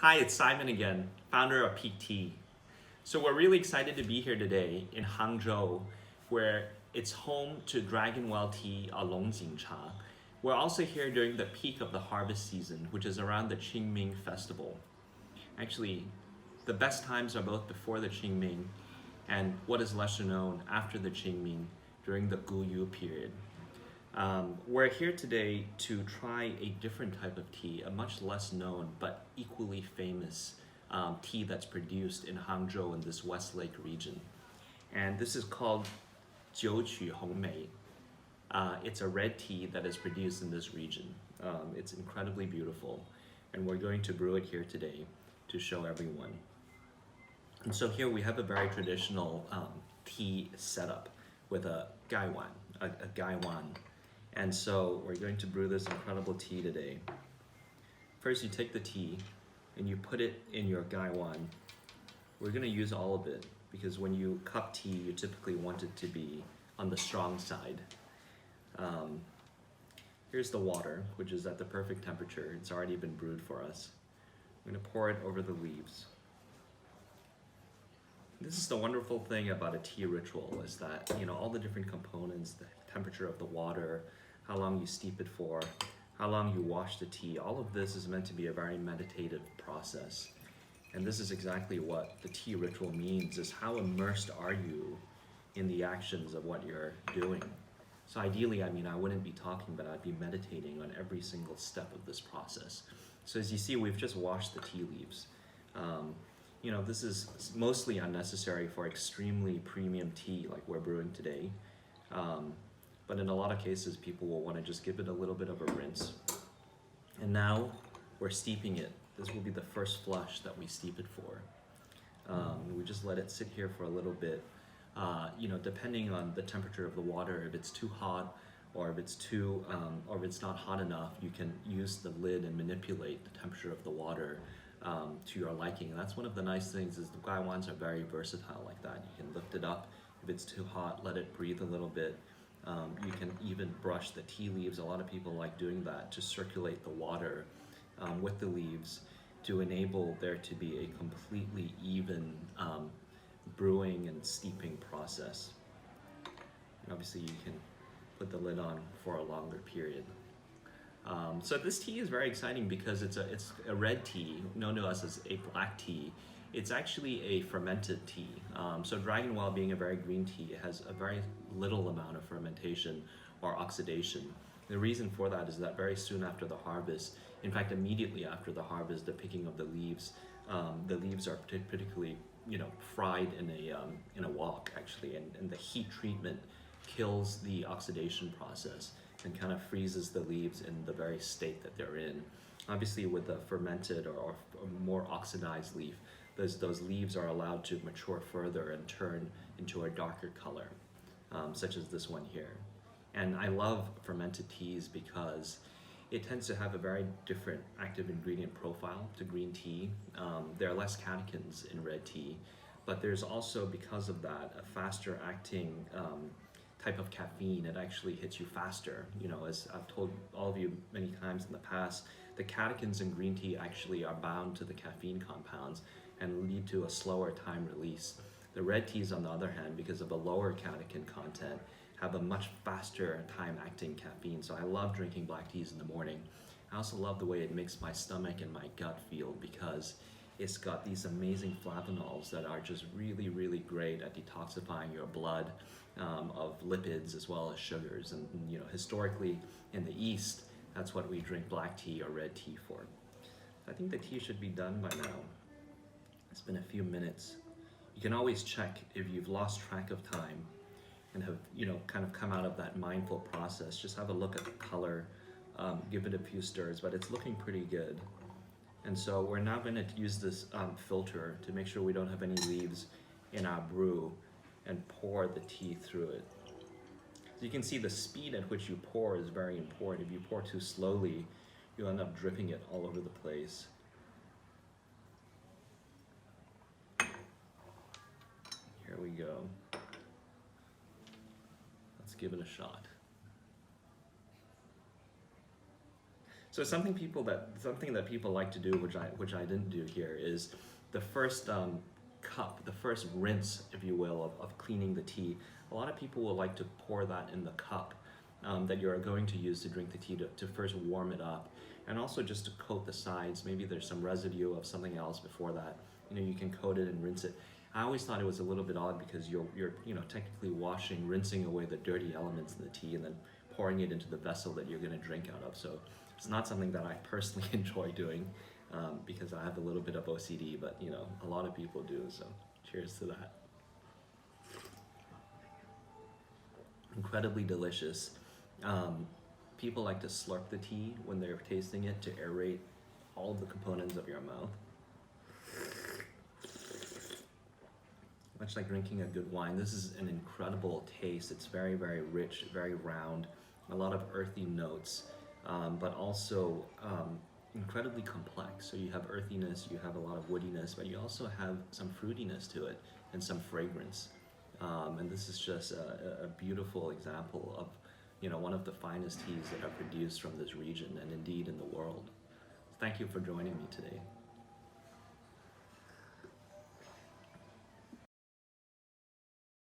Hi, it's Simon again, founder of Pique Tea. So we're really excited to be here today in Hangzhou, where it's home to Dragon Well Tea or Longjing Cha. We're also here during the peak of the harvest season, which is around the Qingming festival. Actually, the best times are both before the Qingming and what is lesser known after the Qingming during the Guyu period. We're here today to try a different type of tea, a much less known but equally famous tea that's produced in Hangzhou in this Westlake region. And this is called Jiuqu Hongmei. It's a red tea that is produced in this region. It's incredibly beautiful, and we're going to brew it here today to show everyone. And so here we have a very traditional tea setup with a gaiwan, a gaiwan. And so we're going to brew this incredible tea today. First, you take the tea and you put it in your gaiwan. We're going to use all of it because when you cup tea, you typically want it to be on the strong side. Here's the water, which is at the perfect temperature. It's already been brewed for us. I'm going to pour it over the leaves. This is the wonderful thing about a tea ritual, is that, you know, all the different components, the temperature of the water, how long you steep it for, how long you wash the tea, all of this is meant to be a very meditative process. And this is exactly what the tea ritual means, is how immersed are you in the actions of what you're doing. So ideally, I wouldn't be talking, but I'd be meditating on every single step of this process. So as you see, we've just washed the tea leaves. You know, this is mostly unnecessary for extremely premium tea like we're brewing today. But in a lot of cases, people will want to just give it a little bit of a rinse. And now we're steeping it. This will be the first flush that we steep it for. We just let it sit here for a little bit. You know, depending on the temperature of the water, if it's too hot or if it's or if it's not hot enough, you can use the lid and manipulate the temperature of the water to your liking. And that's one of the nice things, is the gaiwans are very versatile like that. You can lift it up. If it's too hot, let it breathe a little bit. You can even brush the tea leaves. A lot of people like doing that to circulate the water with the leaves to enable there to be a completely even brewing and steeping process. And obviously you can put the lid on for a longer period. So this tea is very exciting because it's a red tea, known to us as a black tea. It's actually a fermented tea. So Dragon Well, being a very green tea, it has a very little amount of fermentation or oxidation. The reason for that is that very soon after the harvest, in fact immediately after the harvest, the picking of the leaves are particularly, you know, fried in a wok actually, and the heat treatment kills the oxidation process and kind of freezes the leaves in the very state that they're in. Obviously with a fermented or more oxidized leaf, those leaves are allowed to mature further and turn into a darker color, such as this one here. And I love fermented teas because it tends to have a very different active ingredient profile to green tea. There are less catechins in red tea, but there's also, because of that, a faster acting type of caffeine. It actually hits you faster. You know, as I've told all of you many times in the past, the catechins in green tea actually are bound to the caffeine compounds and lead to a slower time release. The red teas, on the other hand, because of a lower catechin content, have a much faster time-acting caffeine. So I love drinking black teas in the morning. I also love the way it makes my stomach and my gut feel, because it's got these amazing flavonols that are just really, really great at detoxifying your blood of lipids as well as sugars. And you know, historically in the East, that's what we drink black tea or red tea for. I think the tea should be done by now. It's been a few minutes. You can always check if you've lost track of time and have, you know, kind of come out of that mindful process. Just have a look at the color, give it a few stirs, but it's looking pretty good. And so we're now going to use this filter to make sure we don't have any leaves in our brew, and pour the tea through it. So you can see the speed at which you pour is very important. If you pour too slowly, you'll end up dripping it all over the place. Here we go. Let's give it a shot. So something that people like to do, which I didn't do here, is the first cup, the first rinse, if you will, of cleaning the tea. A lot of people will like to pour that in the cup that you're going to use to drink the tea to first warm it up, and also just to coat the sides. Maybe there's some residue of something else before that. You can coat it and rinse it. I always thought it was a little bit odd because you're technically rinsing away the dirty elements in the tea and then pouring it into the vessel that you're going to drink out of. So it's not something that I personally enjoy doing because I have a little bit of OCD, but a lot of people do. So cheers to that. Incredibly delicious. People like to slurp the tea when they're tasting it to aerate all of the components of your mouth. Much like drinking a good wine, this is an incredible taste. It's very, very rich, very round, a lot of earthy notes, but also incredibly complex. So you have earthiness, you have a lot of woodiness, but you also have some fruitiness to it and some fragrance. And this is just a beautiful example of one of the finest teas that are produced from this region and indeed in the world. Thank you for joining me today.